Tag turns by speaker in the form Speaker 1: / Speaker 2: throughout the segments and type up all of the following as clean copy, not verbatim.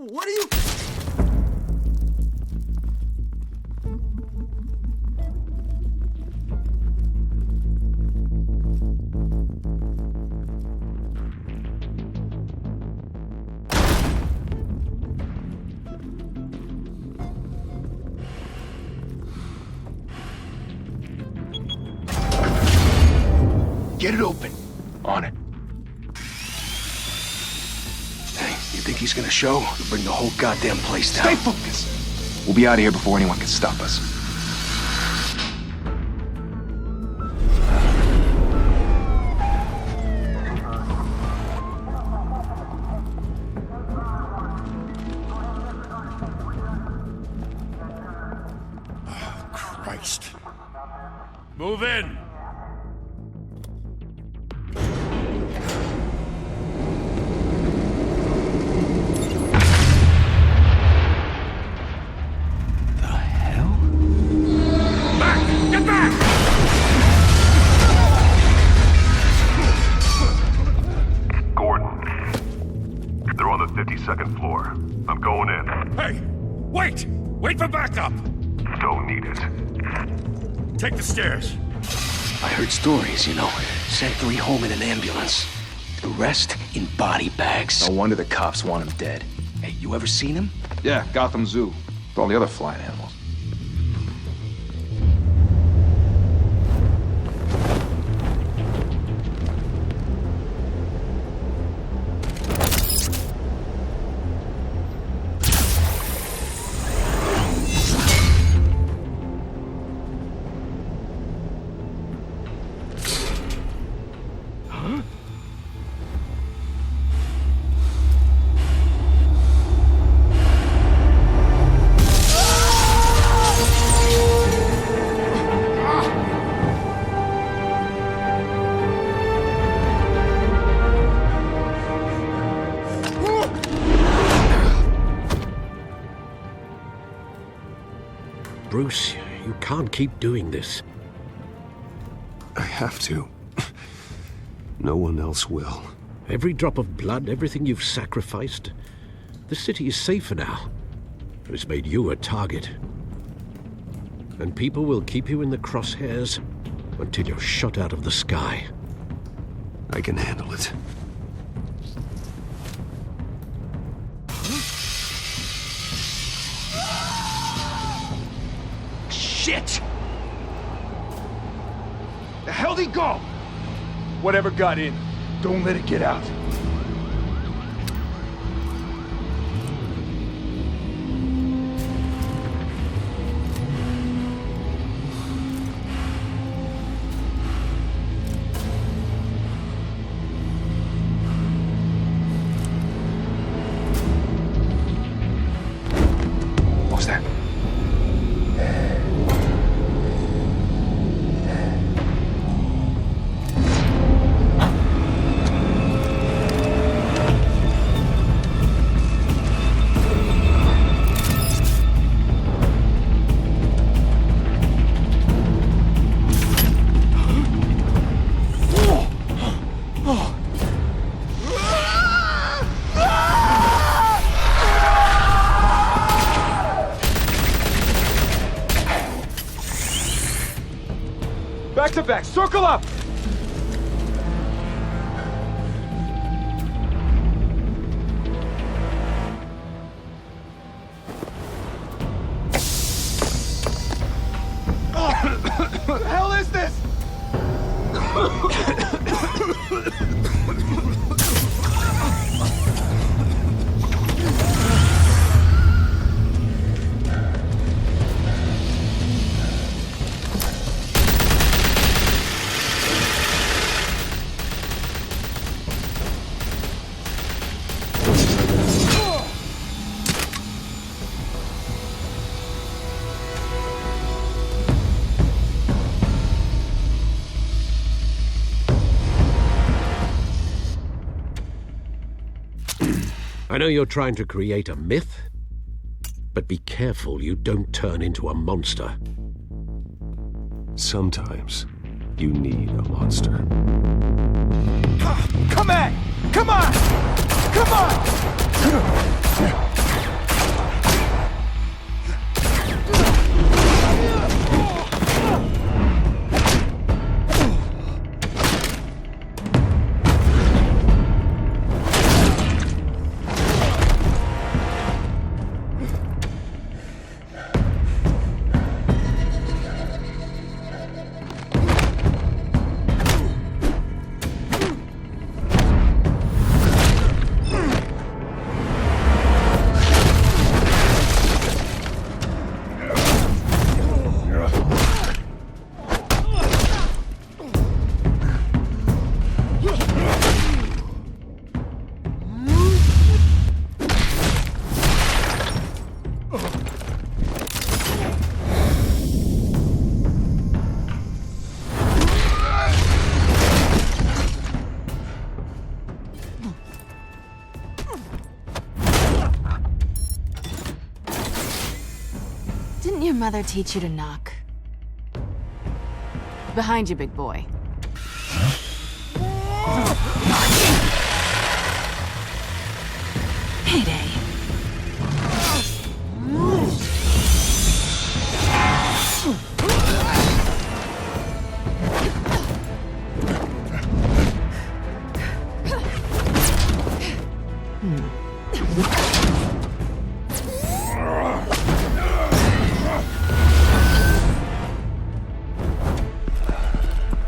Speaker 1: What are you...
Speaker 2: Get it open. On it. Hey, you think he's gonna show? We'll bring the whole goddamn place down.
Speaker 3: Stay focused! We'll be out of here before anyone can stop us.
Speaker 1: Oh, Christ.
Speaker 4: Move in!
Speaker 5: Second floor. I'm going in.
Speaker 4: Hey! Wait! Wait for backup!
Speaker 5: Don't need it.
Speaker 4: Take the stairs.
Speaker 2: I heard stories, you know. Sent 3 home in an ambulance. The rest in body bags.
Speaker 3: No wonder the cops want him dead.
Speaker 2: Hey, you ever seen him?
Speaker 3: Yeah, Gotham Zoo. With all the other flying animals.
Speaker 6: Bruce, you can't keep doing this.
Speaker 7: I have to. No one else will.
Speaker 6: Every drop of blood, everything you've sacrificed. The city is safer now. It's made you a target. And people will keep you in the crosshairs until you're shot out of the sky.
Speaker 7: I can handle it.
Speaker 3: Shit! The hell'd he go? Whatever got in, don't let it get out. What was that? Back to back, circle up! What the hell is this?
Speaker 6: I know you're trying to create a myth, but be careful you don't turn into a monster.
Speaker 7: Sometimes you need a monster.
Speaker 3: Come on! Come on! Come on!
Speaker 8: mother teach you to knock? Behind you, big boy. Heyday.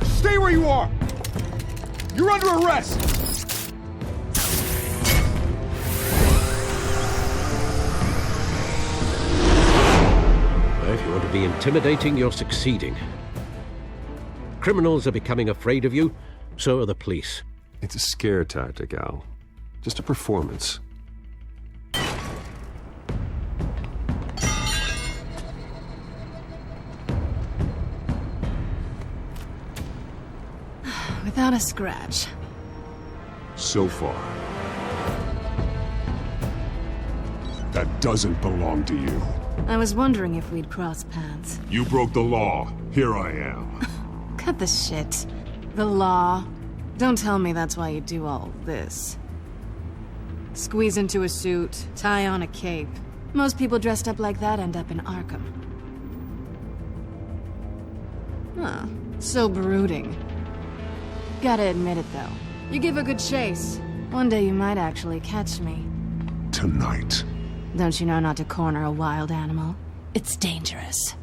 Speaker 3: Stay where you are! You're under arrest!
Speaker 6: If you want to be intimidating, you're succeeding. Criminals are becoming afraid of you, so are the police.
Speaker 7: It's a scare tactic, Al. Just a performance.
Speaker 8: Without a scratch.
Speaker 1: So far. That doesn't belong to you.
Speaker 8: I was wondering if we'd cross paths.
Speaker 1: You broke the law. Here I am.
Speaker 8: Cut the shit. The law. Don't tell me that's why you do all this. Squeeze into a suit, tie on a cape. Most people dressed up like that end up in Arkham. Huh. So brooding. Gotta admit it, though. You give a good chase. One day you might actually catch me.
Speaker 1: Tonight.
Speaker 8: Don't you know not to corner a wild animal? It's dangerous.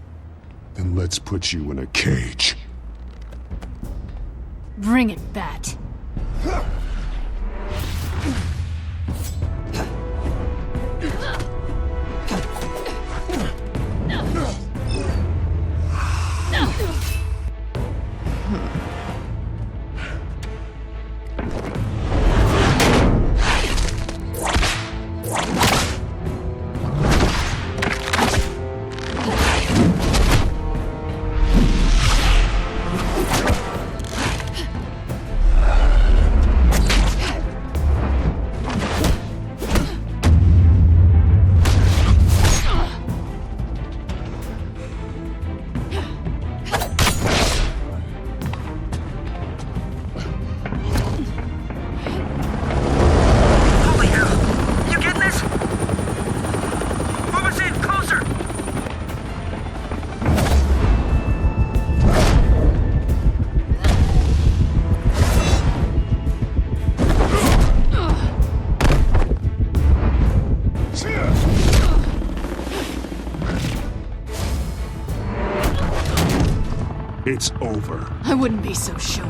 Speaker 1: Then let's put you in a cage.
Speaker 8: Bring it, Bat.
Speaker 1: It's over.
Speaker 8: I wouldn't be so sure.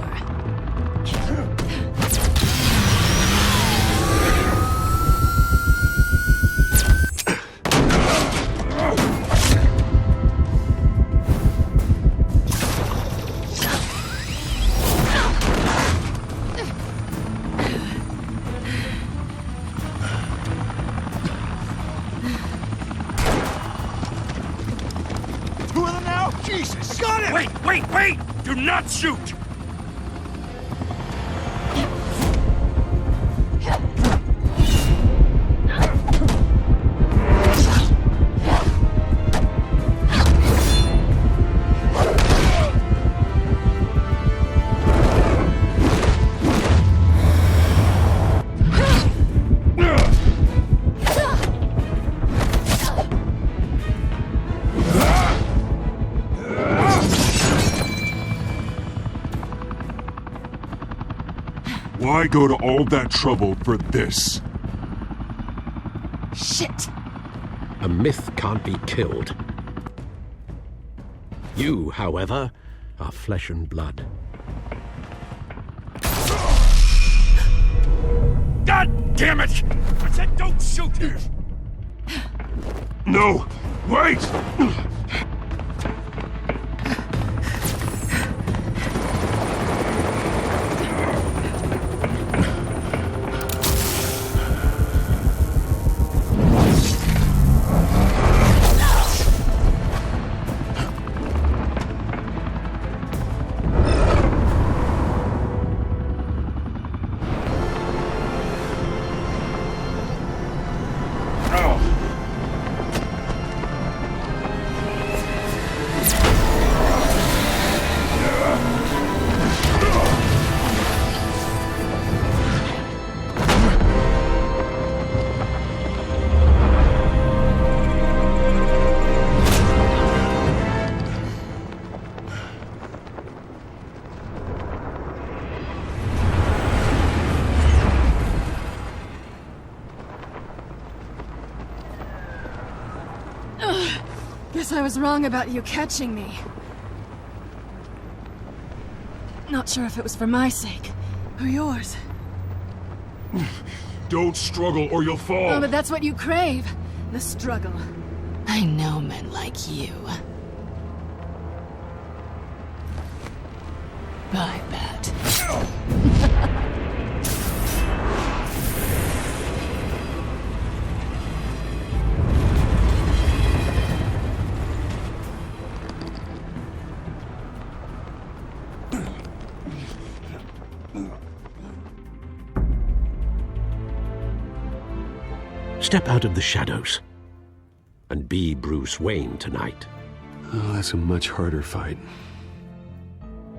Speaker 3: Two of them now? Jesus! Got it!
Speaker 4: Wait! Do not shoot!
Speaker 1: Why go to all that trouble for this?
Speaker 8: Shit!
Speaker 6: A myth can't be killed. You, however, are flesh and blood.
Speaker 4: God damn it! I said don't shoot!
Speaker 1: No! Wait!
Speaker 8: Guess I was wrong about you catching me. Not sure if it was for my sake, or yours.
Speaker 1: Don't struggle or you'll fall.
Speaker 8: Oh, but that's what you crave. The struggle. I know men like you. I bet.
Speaker 6: Step out of the shadows and be Bruce Wayne tonight.
Speaker 7: Oh, that's a much harder fight.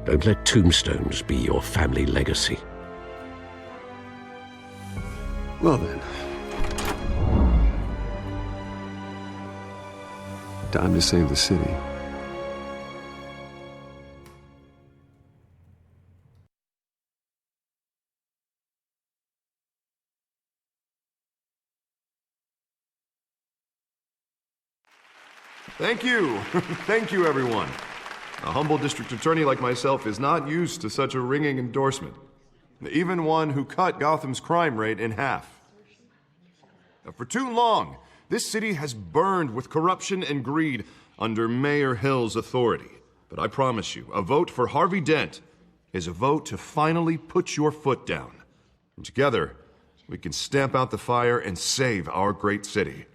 Speaker 6: Don't let tombstones be your family legacy.
Speaker 7: Well then. Time to save the city.
Speaker 9: Thank you. Thank you, everyone. A humble district attorney like myself is not used to such a ringing endorsement. Even one who cut Gotham's crime rate in half. For too long, this city has burned with corruption and greed under Mayor Hill's authority. But I promise you, a vote for Harvey Dent is a vote to finally put your foot down. And together, we can stamp out the fire and save our great city.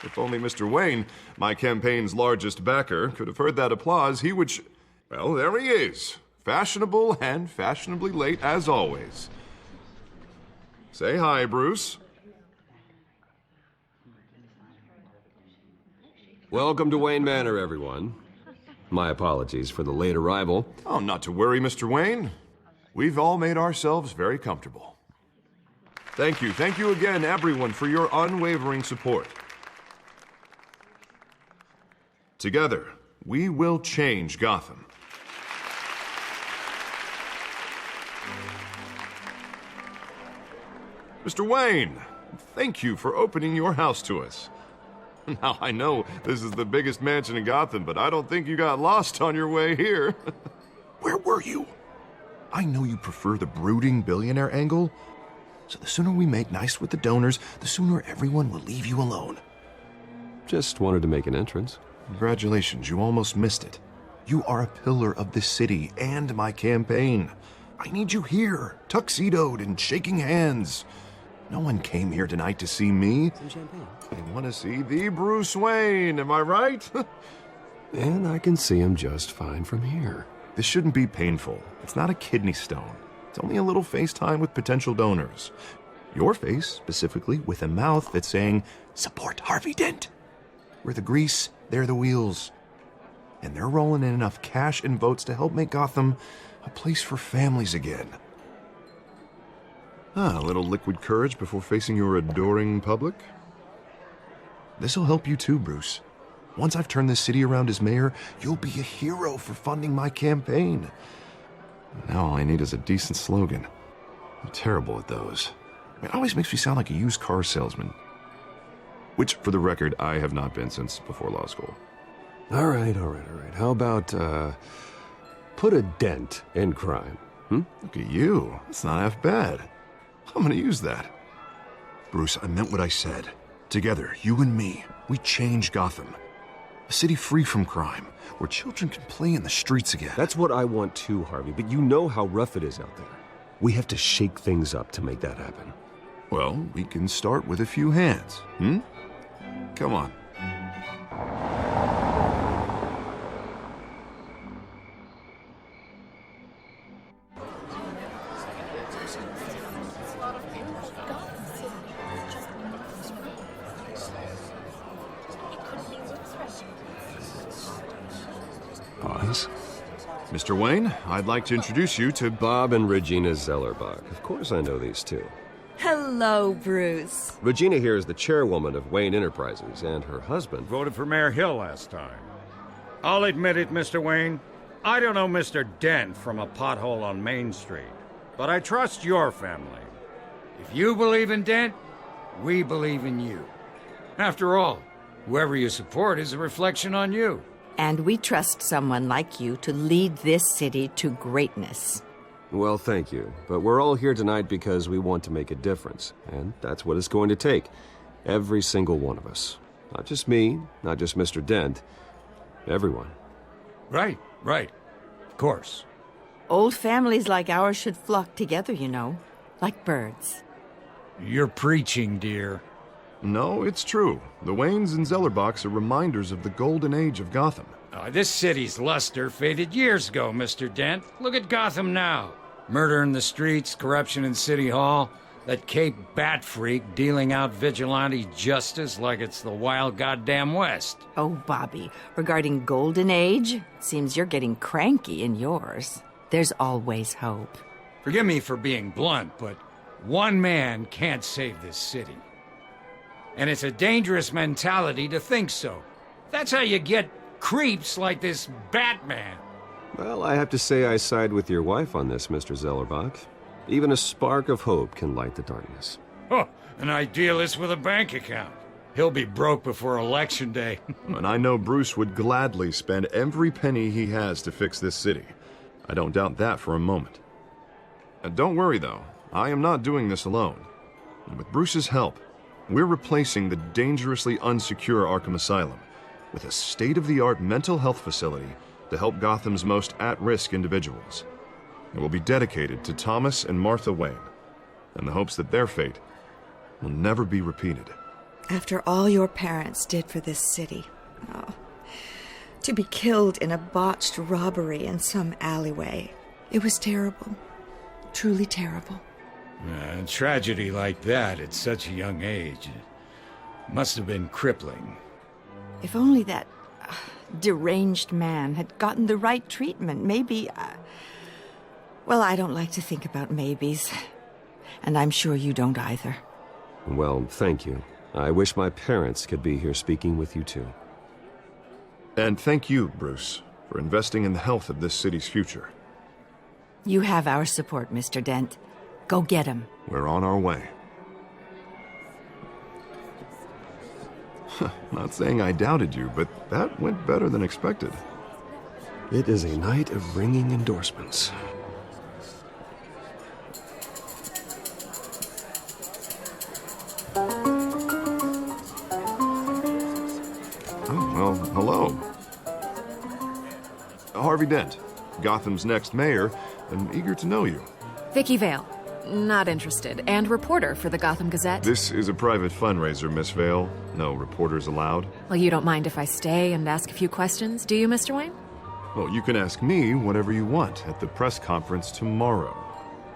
Speaker 9: If only Mr. Wayne, my campaign's largest backer, could have heard that applause, he would well, there he is. Fashionable and fashionably late as always. Say hi, Bruce.
Speaker 7: Welcome to Wayne Manor, everyone. My apologies for the late arrival.
Speaker 9: Oh, not to worry, Mr. Wayne. We've all made ourselves very comfortable. Thank you. Thank you again, everyone, for your unwavering support. Together, we will change Gotham. Mr. Wayne, thank you for opening your house to us. Now, I know this is the biggest mansion in Gotham, but I don't think you got lost on your way here. Where were you? I know you prefer the brooding billionaire angle, so the sooner we make nice with the donors, the sooner everyone will leave you alone.
Speaker 7: Just wanted to make an entrance.
Speaker 9: Congratulations, you almost missed it. You are a pillar of this city and my campaign. I need you here, tuxedoed and shaking hands. No one came here tonight to see me.
Speaker 2: Some champagne.
Speaker 9: They want to see the Bruce Wayne, am I right?
Speaker 7: And I can see him just fine from here.
Speaker 9: This shouldn't be painful. It's not a kidney stone. It's only a little FaceTime with potential donors. Your face, specifically, with a mouth that's saying, support Harvey Dent. We're the grease, they're the wheels. And they're rolling in enough cash and votes to help make Gotham a place for families again. A little liquid courage before facing your adoring public. This'll help you too, Bruce. Once I've turned this city around as mayor, you'll be a hero for funding my campaign. Now all I need is a decent slogan. I'm terrible at those. It always makes me sound like a used car salesman. Which, for the record, I have not been since before law school.
Speaker 7: All right. How about, put a dent in crime?
Speaker 9: Look at you. That's not half bad. I'm gonna use that. Bruce, I meant what I said. Together, you and me, we change Gotham. A city free from crime, where children can play in the streets again.
Speaker 7: That's what I want too, Harvey, but you know how rough it is out there. We have to shake things up to make that happen.
Speaker 9: Well, we can start with a few hands, Come on.
Speaker 7: Pause.
Speaker 9: Mr. Wayne, I'd like to introduce you to
Speaker 7: Bob and Regina Zellerbach. Of course I know these two.
Speaker 10: Hello, Bruce.
Speaker 7: Regina here is the chairwoman of Wayne Enterprises, and her husband
Speaker 4: Voted for Mayor Hill last time. I'll admit it, Mr. Wayne. I don't know Mr. Dent from a pothole on Main Street, but I trust your family. If you believe in Dent, We believe in you. After all, whoever you support is a reflection on you.
Speaker 10: And we trust someone like you to lead this city to greatness.
Speaker 7: Well, thank you. But we're all here tonight because we want to make a difference. And that's what it's going to take. Every single one of us. Not just me, not just Mr. Dent. Everyone.
Speaker 4: Right. Of course.
Speaker 10: Old families like ours should flock together, you know. Like birds.
Speaker 4: You're preaching, dear.
Speaker 9: No, it's true. The Waynes and Zellerbachs are reminders of the golden age of Gotham.
Speaker 4: This city's luster faded years ago, Mr. Dent. Look at Gotham now. Murder in the streets, corruption in City Hall, that Cape Bat freak dealing out vigilante justice like it's the wild goddamn West.
Speaker 10: Oh, Bobby, regarding Golden Age, seems you're getting cranky in yours. There's always hope.
Speaker 4: Forgive me for being blunt, but one man can't save this city. And it's a dangerous mentality to think so. That's how you get creeps like this Batman.
Speaker 7: Well, I have to say I side with your wife on this, Mr. Zellerbach. Even a spark of hope can light the darkness.
Speaker 4: Oh, an idealist with a bank account. He'll be broke before Election Day.
Speaker 9: And I know Bruce would gladly spend every penny he has to fix this city. I don't doubt that for a moment. Don't worry, though. I am not doing this alone. And with Bruce's help, we're replacing the dangerously unsecure Arkham Asylum with a state-of-the-art mental health facility to help Gotham's most at-risk individuals. It will be dedicated to Thomas and Martha Wayne, in the hopes that their fate will never be repeated.
Speaker 11: After all your parents did for this city, to be killed in a botched robbery in some alleyway, it was terrible. Truly terrible.
Speaker 4: A tragedy like that at such a young age must have been crippling.
Speaker 10: If only that deranged man had gotten the right treatment, maybe... Well, I don't like to think about maybes. And I'm sure you don't either.
Speaker 7: Well, thank you. I wish my parents could be here speaking with you too.
Speaker 9: And thank you, Bruce, for investing in the health of this city's future.
Speaker 10: You have our support, Mr. Dent. Go get him.
Speaker 9: We're on our way. Not saying I doubted you, but that went better than expected.
Speaker 7: It is a night of ringing endorsements.
Speaker 9: Oh, well, hello. Harvey Dent, Gotham's next mayor, and eager to know you.
Speaker 8: Vicky Vale. Not interested. And reporter for the Gotham Gazette.
Speaker 9: This is a private fundraiser, Miss Vale. No reporters allowed.
Speaker 8: Well, you don't mind if I stay and ask a few questions, do you, Mr. Wayne?
Speaker 9: Well, you can ask me whatever you want at the press conference tomorrow.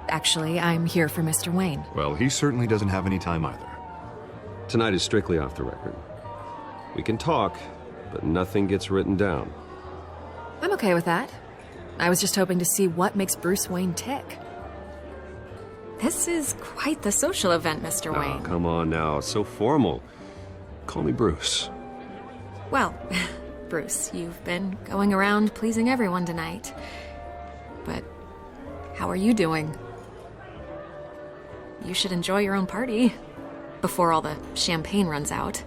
Speaker 8: Actually, I'm here for Mr. Wayne.
Speaker 9: Well, he certainly doesn't have any time either.
Speaker 7: Tonight is strictly off the record. We can talk, but nothing gets written down.
Speaker 8: I'm okay with that. I was just hoping to see what makes Bruce Wayne tick. This is quite the social event, Mr. Wayne.
Speaker 7: Oh, come on now. It's so formal. Call me Bruce.
Speaker 8: Well, Bruce, you've been going around pleasing everyone tonight. But how are you doing? You should enjoy your own party before all the champagne runs out.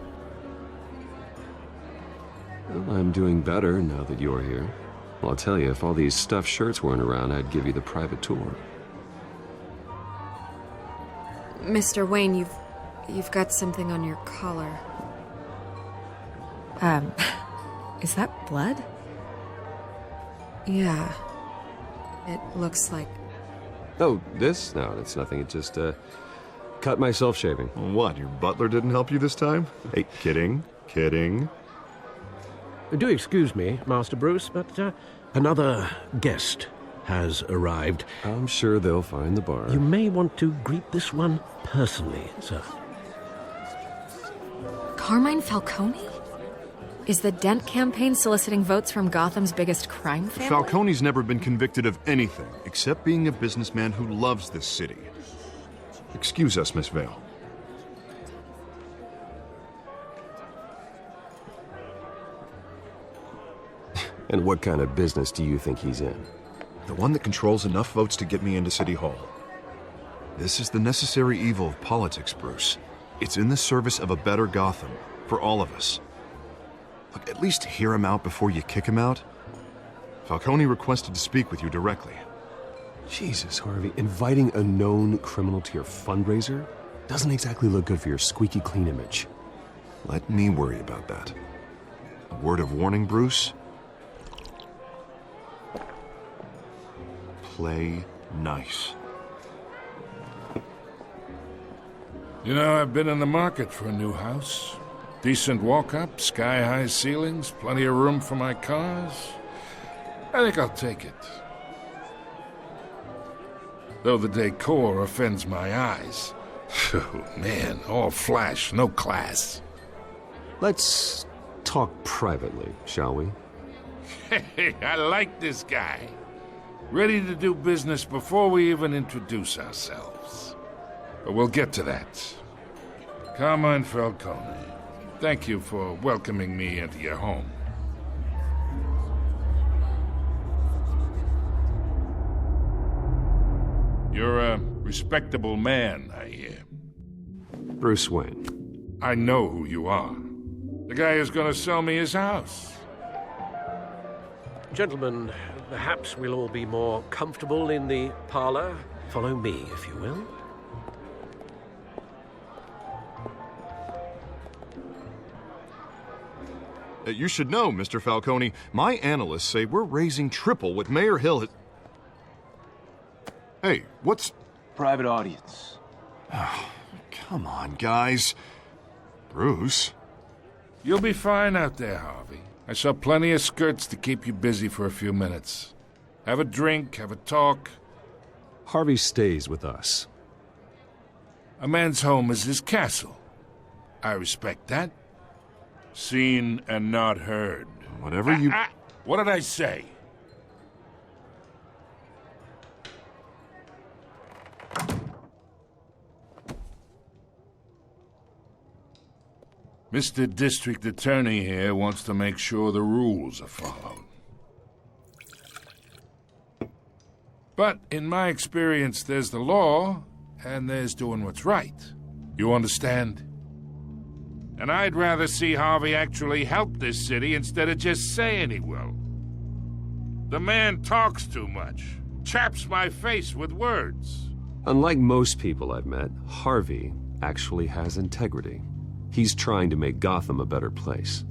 Speaker 7: Well, I'm doing better now that you're here. Well, I'll tell you, if all these stuffed shirts weren't around, I'd give you the private tour.
Speaker 8: Mr. Wayne, you've got something on your collar. Is that blood? Yeah. It looks like...
Speaker 7: Oh, this? No, it's nothing. It just, cut myself shaving.
Speaker 9: What, your butler didn't help you this time? Hey, kidding.
Speaker 6: Do excuse me, Master Bruce, but another guest has arrived.
Speaker 7: I'm sure they'll find the bar.
Speaker 6: You may want to greet this one personally, sir.
Speaker 8: Carmine Falcone? Is the Dent campaign soliciting votes from Gotham's biggest crime family?
Speaker 9: Falcone's never been convicted of anything except being a businessman who loves this city. Excuse us, Miss Vale.
Speaker 7: And what kind of business do you think he's in?
Speaker 9: The one that controls enough votes to get me into City Hall. This is the necessary evil of politics, Bruce. It's in the service of a better Gotham, for all of us. Look, at least hear him out before you kick him out. Falcone requested to speak with you directly.
Speaker 7: Jesus, Harvey, inviting a known criminal to your fundraiser doesn't exactly look good for your squeaky clean image.
Speaker 9: Let me worry about that. A word of warning, Bruce? Play nice.
Speaker 12: You know, I've been in the market for a new house. Decent walk-up, sky-high ceilings, plenty of room for my cars. I think I'll take it. Though the decor offends my eyes. Oh, man, all flash, no class.
Speaker 7: Let's talk privately, shall we?
Speaker 12: Hey, I like this guy. Ready to do business before we even introduce ourselves. But we'll get to that. Carmine Falcone, thank you for welcoming me into your home. You're a respectable man, I hear.
Speaker 7: Bruce Wayne.
Speaker 12: I know who you are. The guy who's gonna sell me his house.
Speaker 6: Gentlemen, perhaps we'll all be more comfortable in the parlor. Follow me, if you will.
Speaker 9: You should know, Mr. Falcone, my analysts say we're raising triple what Mayor Hill has... Hey, what's...
Speaker 3: Private audience.
Speaker 9: Oh, come on, guys. Bruce?
Speaker 12: You'll be fine out there, Harvey. I saw plenty of skirts to keep you busy for a few minutes. Have a drink, have a talk.
Speaker 7: Harvey stays with us.
Speaker 12: A man's home is his castle. I respect that. Seen and not heard.
Speaker 9: Whatever you...
Speaker 12: What did I say? Mr. District Attorney here wants to make sure the rules are followed. But in my experience, there's the law, and there's doing what's right. You understand? And I'd rather see Harvey actually help this city instead of just saying he will. The man talks too much, chaps my face with words.
Speaker 7: Unlike most people I've met, Harvey actually has integrity. He's trying to make Gotham a better place.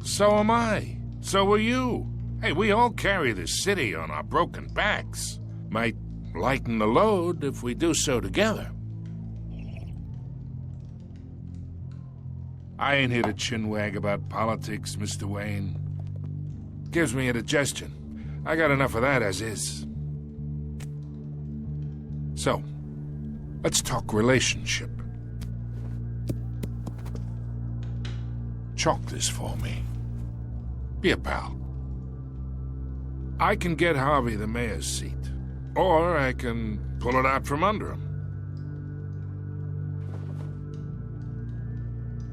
Speaker 12: So am I. So are you. Hey, we all carry this city on our broken backs. Might lighten the load if we do so together. I ain't here to chinwag about politics, Mr. Wayne. Gives me indigestion. I got enough of that as is. So, let's talk relationship. Chalk this for me. Be a pal. I can get Harvey the mayor's seat, or I can pull it out from under him.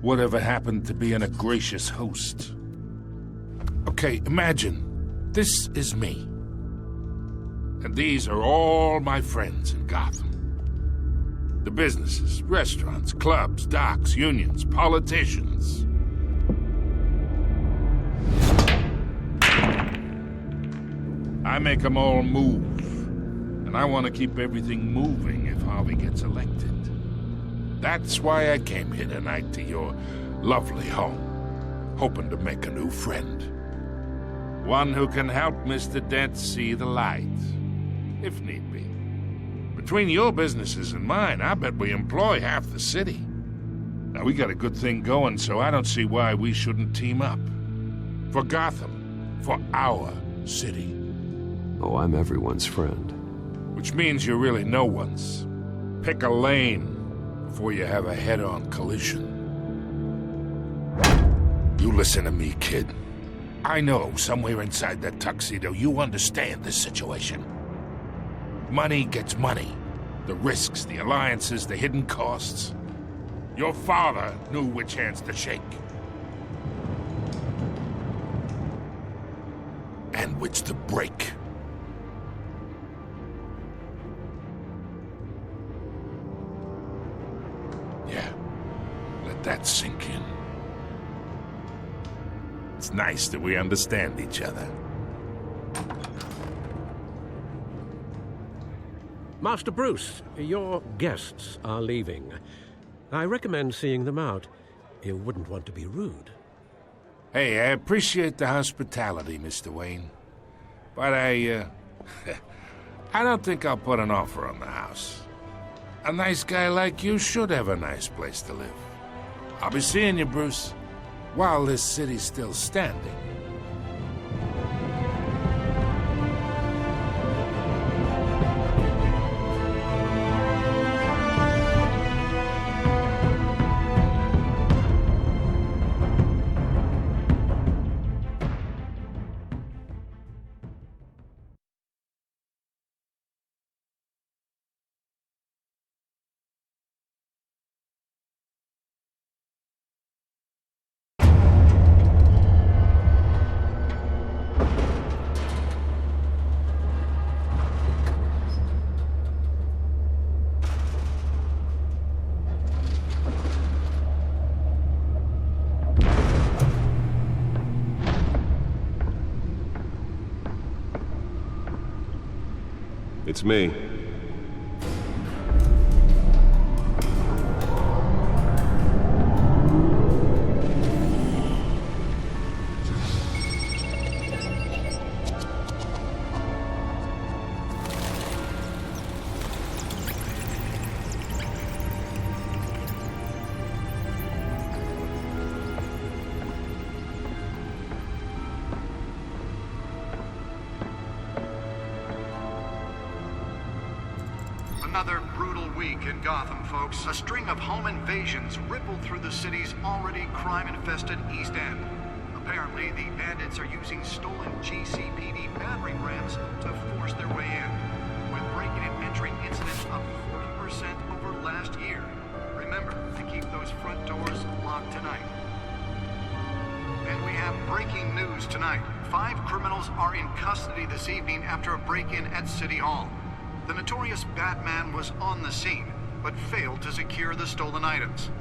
Speaker 12: Whatever happened to being a gracious host? Okay, imagine, this is me. And these are all my friends in Gotham. The businesses, restaurants, clubs, docks, unions, politicians. I make them all move. And I want to keep everything moving if Harvey gets elected. That's why I came here tonight to your lovely home, hoping to make a new friend. One who can help Mr. Dent see the light, if need be. Between your businesses and mine, I bet we employ half the city. Now, we got a good thing going, so I don't see why we shouldn't team up. For Gotham, for our city.
Speaker 7: Oh, I'm everyone's friend.
Speaker 12: Which means you're really no one's. Pick a lane before you have a head-on collision. You listen to me, kid. I know somewhere inside that tuxedo you understand this situation. Money gets money. The risks, the alliances, the hidden costs. Your father knew which hands to shake. And which to break. nice that we understand each other.
Speaker 6: Master Bruce, your guests are leaving. I recommend seeing them out. You wouldn't want to be rude.
Speaker 12: Hey, I appreciate the hospitality, Mr. Wayne. But I don't think I'll put an offer on the house. A nice guy like you should have a nice place to live. I'll be seeing you, Bruce, while this city's still standing.
Speaker 7: It's me.
Speaker 13: Another brutal week in Gotham, folks. A string of home invasions rippled through the city's already crime-infested East End. Apparently, the bandits are using stolen GCPD battering rams to force their way in, with breaking and entering incidents up 40% over last year. Remember to keep those front doors locked tonight. And we have breaking news tonight. 5 criminals are in custody this evening after a break-in at City Hall. The notorious Batman was on the scene, but failed to secure the stolen items.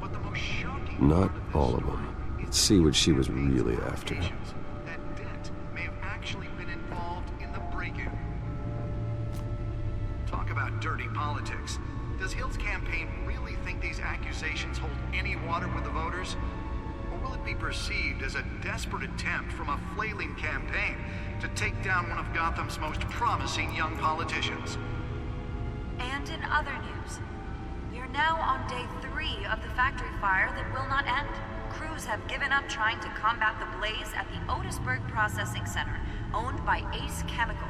Speaker 13: But the most shocking
Speaker 7: Not all of them. Let's see what she was really after.
Speaker 13: that Dent may have actually been involved in the break-in. Talk about dirty politics. Does Hill's campaign really think these accusations hold any water with the voters? Or will it be perceived as a desperate attempt from a flailing campaign to take down one of Gotham's most promising young politicians?
Speaker 14: And in other news, we are now on day 3 of the factory fire that will not end. Crews have given up trying to combat the blaze at the Otisburg Processing Center, owned by Ace Chemical.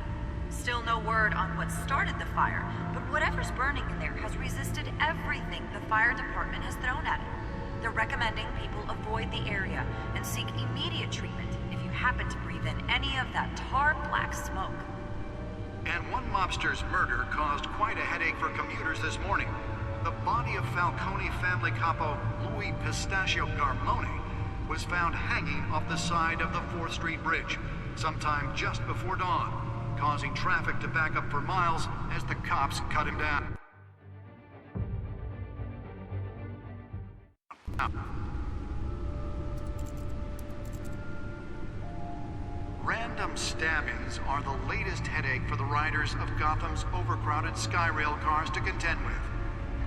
Speaker 14: Still no word on what started the fire, but whatever's burning in there has resisted everything the fire department has thrown at it. They're recommending people avoid the area and seek immediate treatment if you happen to breathe in any of that tar black smoke.
Speaker 13: And one mobster's murder caused quite a headache for commuters this morning. The body of Falcone family capo Louis Pistachio Garmone was found hanging off the side of the 4th Street Bridge sometime just before dawn, causing traffic to back up for miles as the cops cut him down. Random stabbings are the latest headache for the riders of Gotham's overcrowded Skyrail cars to contend with.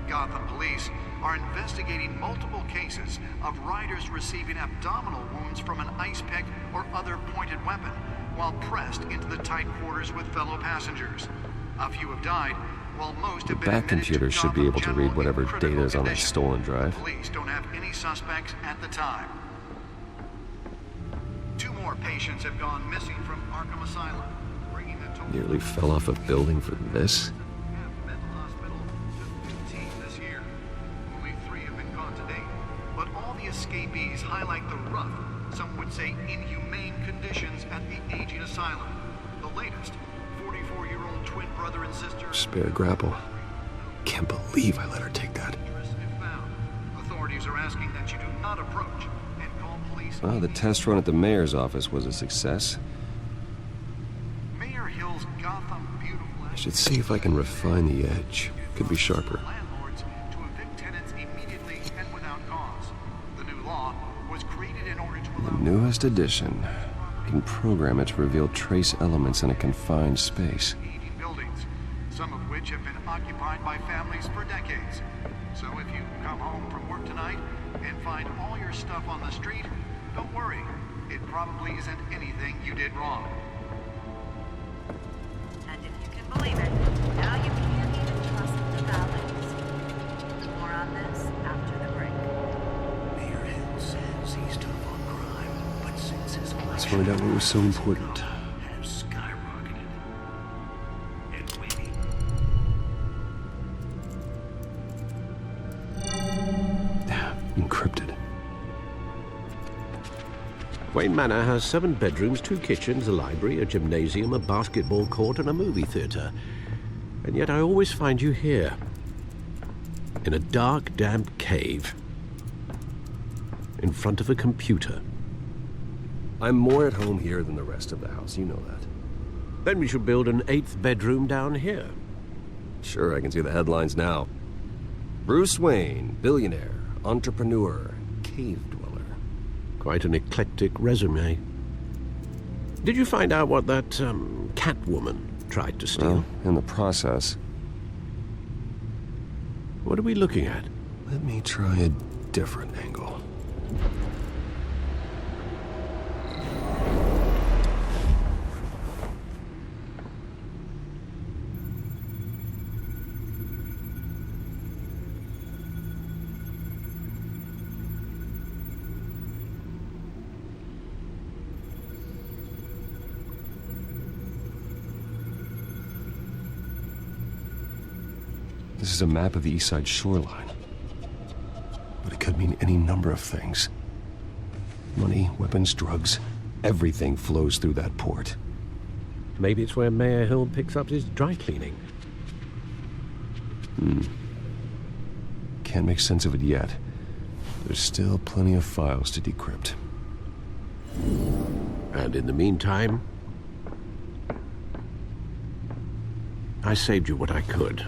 Speaker 13: Gotham police are investigating multiple cases of riders receiving abdominal wounds from an ice pick or other pointed weapon while pressed into the tight quarters with fellow passengers. A few have died, while most have been
Speaker 7: Bat
Speaker 13: admitted
Speaker 7: computer
Speaker 13: to
Speaker 7: should be able to
Speaker 13: Gotham
Speaker 7: read whatever
Speaker 13: General in critical
Speaker 7: data is on a
Speaker 13: condition.
Speaker 7: stolen drive.
Speaker 13: Police don't have any suspects at the time. 2 more patients have gone missing from Arkham Asylum, bringing the total
Speaker 7: Nearly fell off a building for this?
Speaker 13: mental hospital to 15 this year. Only 3 have been caught to date, but all the escapees highlight the rough, some would say inhumane conditions at the aging asylum. The latest, 44-year-old twin brother and sister.
Speaker 7: Spare grapple. Can't believe I let her take that.
Speaker 13: If found, authorities are asking that you do not approach and call police.
Speaker 7: Well, the test run at the mayor's office was a success.
Speaker 13: Mayor Hill's Gotham Beautiful
Speaker 7: I should see if I can refine the edge. Could be sharper.
Speaker 13: landlords to evict tenants immediately and without cause. The new law was created in order to allow
Speaker 7: Newest edition. You can program it to reveal trace elements in a confined space.
Speaker 13: Buildings, some of which have been occupied by families for decades. So if you come home from work tonight and find all your stuff on the street, don't worry. It probably isn't anything you did wrong.
Speaker 14: And if you can believe it, now you can't even trust the valets. More on this after the break.
Speaker 2: Mayor Hill says he's tough on crime, but since his election,
Speaker 7: Let's find out what was so important.
Speaker 2: has skyrocketed. And waiting.
Speaker 7: Encrypted.
Speaker 6: Wayne Manor has 7 bedrooms, 2 kitchens, a library, a gymnasium, a basketball court, and a movie theater. And yet I always find you here. In a dark, damp cave. In front of a computer.
Speaker 7: I'm more at home here than the rest of the house, you know that.
Speaker 6: Then we should build an 8th bedroom down here.
Speaker 7: Sure, I can see the headlines now. Bruce Wayne, billionaire, entrepreneur, cave dweller.
Speaker 6: Quite an eclectic resume. Did you find out what that, Catwoman tried to steal?
Speaker 7: Well, in the process.
Speaker 6: What are we looking at?
Speaker 7: Let me try a different angle. This is a map of the East Side shoreline. But it could mean any number of things. Money, weapons, drugs, everything flows through that port.
Speaker 6: Maybe it's where Mayor Hill picks up his dry cleaning.
Speaker 7: Can't make sense of it yet. There's still plenty of files to decrypt.
Speaker 6: And in the meantime, I saved you what I could.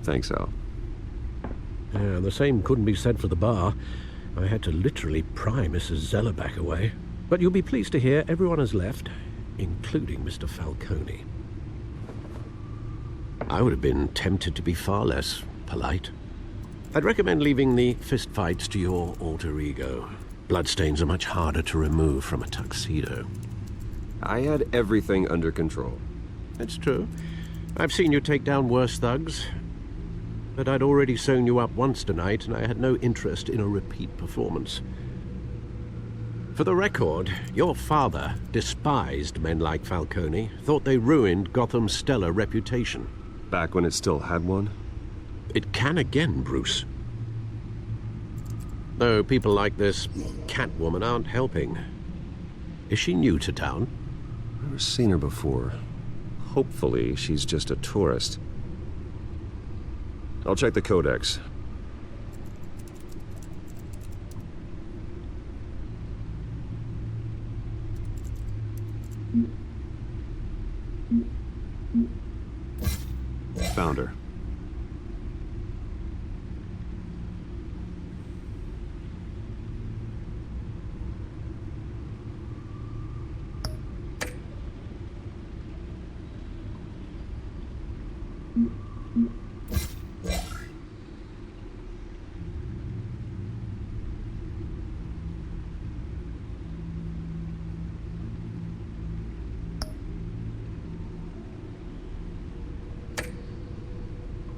Speaker 7: Thanks, Al.
Speaker 6: Yeah, the same couldn't be said for the bar. I had to literally pry Mrs. Zeller back away. But you'll be pleased to hear everyone has left, including Mr. Falcone. I would have been tempted to be far less polite. I'd recommend leaving the fistfights to your alter ego. Bloodstains are much harder to remove from a tuxedo.
Speaker 7: I had everything under control.
Speaker 6: That's true. I've seen you take down worse thugs. But I'd already sewn you up once tonight, and I had no interest in a repeat performance. For the record, your father despised men like Falcone, thought they ruined Gotham's stellar reputation.
Speaker 7: Back when it still had one?
Speaker 6: It can again, Bruce. Though people like this Catwoman aren't helping. Is she new to town?
Speaker 7: Never seen her before. Hopefully, she's just a tourist. I'll check the codex. Found her.